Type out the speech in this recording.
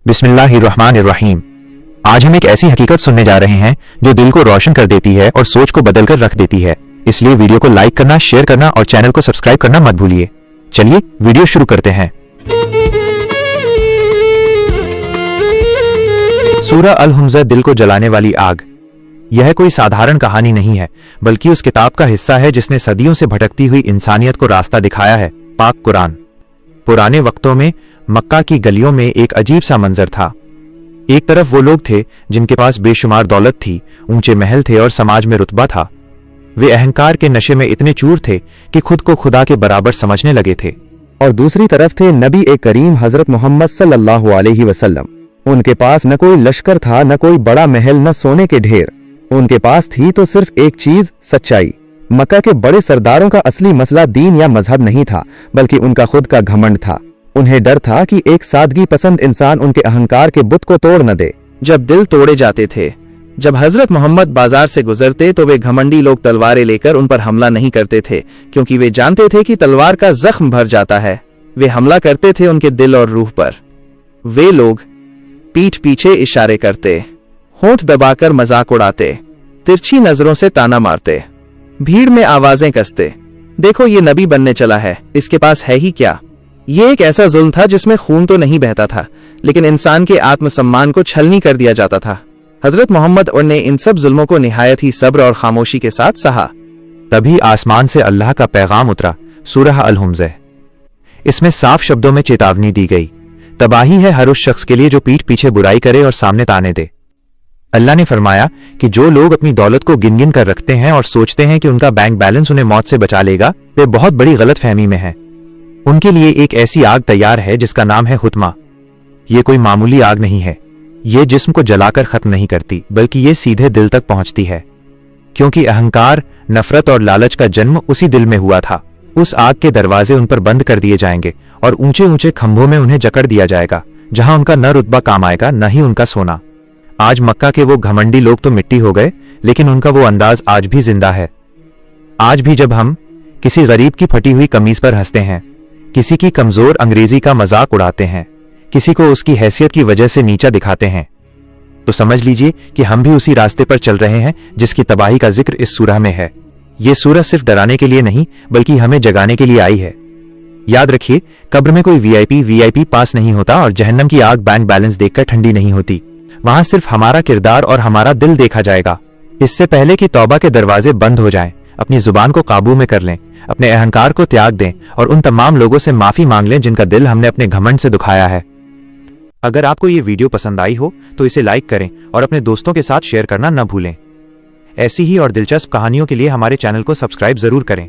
बिस्मिल्लाहिर्रहमानिर्रहीम। आज हम एक ऐसी हकीकत सुनने जा रहे हैं जो दिल को रोशन कर देती है और सोच को बदल कर रख देती है। इसलिए वीडियो को लाइक करना, शेयर करना और चैनल को सब्सक्राइब करना मत भूलिए। चलिए वीडियो शुरू करते हैं। सूरह अल-हुम्ज़ा, दिल को जलाने वाली आग। यह कोई साधारण कहानी नहीं है, बल्कि उस किताब का हिस्सा है जिसने सदियों से भटकती हुई इंसानियत को रास्ता दिखाया है, पाक कुरान। पुराने वक्तों में मक्का की गलियों में एक अजीब सा मंजर था। एक तरफ वो लोग थे जिनके पास बेशुमार दौलत थी, ऊंचे महल थे और समाज में रुतबा था। वे अहंकार के नशे में इतने चूर थे कि खुद को खुदा के बराबर समझने लगे थे। और दूसरी तरफ थे नबी करीम हजरत मोहम्मद सल्लल्लाहु अलैहि वसल्लम। उनके पास न कोई लश्कर था, न कोई बड़ा महल, न सोने के ढेर। उनके पास थी तो सिर्फ एक चीज, सच्चाई। मक्का के बड़े सरदारों का असली मसला दीन या मजहब नहीं था, बल्कि उनका खुद का घमंड था। उन्हें डर था कि एक सादगी पसंद इंसान उनके अहंकार के बुत को तोड़ न दे। जब दिल तोड़े जाते थे, जब हजरत मोहम्मद बाजार से गुजरते तो वे घमंडी लोग तलवारें लेकर उन पर हमला नहीं करते थे, क्योंकि वे जानते थे कि तलवार का जख्म भर जाता है। वे हमला करते थे उनके दिल और रूह पर। वे लोग पीठ पीछे इशारे करते, होंठ दबाकर मजाक उड़ाते, तिरछी नजरों से ताना मारते, भीड़ में आवाजें कसते, देखो ये नबी बनने चला है, इसके पास है ही क्या। ये एक ऐसा जुल्म था जिसमें खून तो नहीं बहता था, लेकिन इंसान के आत्मसम्मान को छलनी कर दिया जाता था। हजरत मोहम्मद और ने इन सब जुल्मों को निहायत ही सब्र और खामोशी के साथ सहा। तभी आसमान से अल्लाह का पैगाम उतरा, सूरह अल-हुम्ज़ा। इसमें साफ शब्दों में चेतावनी दी गई, तबाही है हर उस शख्स के लिए जो पीठ पीछे बुराई करे और सामने ताने दे। अल्लाह ने फरमाया कि जो लोग अपनी दौलत को गिन गिन कर रखते हैं और सोचते हैं कि उनका बैंक बैलेंस उन्हें मौत से बचा लेगा, वे बहुत बड़ी गलत फहमी में हैं। उनके लिए एक ऐसी आग तैयार है जिसका नाम है हुतमा। ये कोई मामूली आग नहीं है। ये जिस्म को जलाकर खत्म नहीं करती, बल्कि ये सीधे दिल तक पहुंचती है, क्योंकि अहंकार, नफरत और लालच का जन्म उसी दिल में हुआ था। उस आग के दरवाजे उन पर बंद कर दिए जाएंगे और ऊंचे ऊंचे खंभों में उन्हें जकड़ दिया जाएगा, जहां उनका न रुतबा काम आएगा, न ही उनका सोना। आज मक्का के वो घमंडी लोग तो मिट्टी हो गए, लेकिन उनका वो अंदाज आज भी जिंदा है। आज भी जब हम किसी गरीब की फटी हुई कमीज पर हंसते हैं, किसी की कमजोर अंग्रेजी का मजाक उड़ाते हैं, किसी को उसकी हैसियत की वजह से नीचा दिखाते हैं, तो समझ लीजिए कि हम भी उसी रास्ते पर चल रहे हैं जिसकी तबाही का जिक्र इस सूरह में है। ये सूरह सिर्फ डराने के लिए नहीं, बल्कि हमें जगाने के लिए आई है। याद रखिए, कब्र में कोई वीआईपी पास नहीं होता और जहन्नम की आग बैंक बैलेंस देखकर ठंडी नहीं होती। वहां सिर्फ हमारा किरदार और हमारा दिल देखा जाएगा। इससे पहले कि तौबा के दरवाजे बंद हो जाएं, अपनी जुबान को काबू में कर लें, अपने अहंकार को त्याग दें और उन तमाम लोगों से माफी मांग लें जिनका दिल हमने अपने घमंड से दुखाया है। अगर आपको ये वीडियो पसंद आई हो तो इसे लाइक करें और अपने दोस्तों के साथ शेयर करना न भूलें। ऐसी ही और दिलचस्प कहानियों के लिए हमारे चैनल को सब्सक्राइब जरूर करें।